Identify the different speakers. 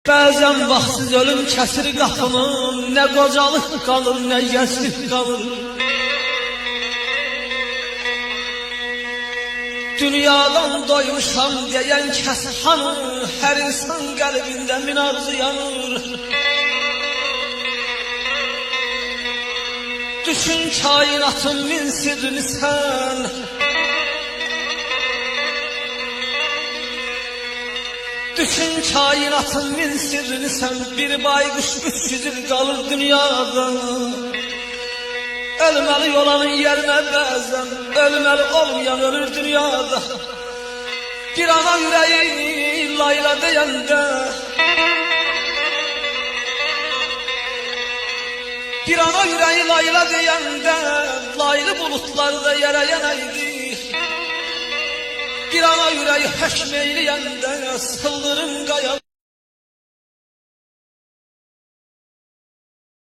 Speaker 1: Bəzən vaxtsız ölüm kəsir qapını, nə qocalıq qalır, nə gənclik qalır. Dünyadan doymuşam deyən kəs hanı, hər insan qəlbində min arzu yanır. Düşün kainatın min sirrini sən, düşün kainatın min sirrini sen. Bir baykuş 300 yıl kalır dünyada. Ölmeli olanın yerine bazen, ölmeli olmayan ölür dünyada. Bir ana yüreği layla deyende, bir ana yüreği layla deyende, laylı bulutlarda yere yeneydi. Bir ana yüreği həkm eyləyəndə, sıldırım qayalar.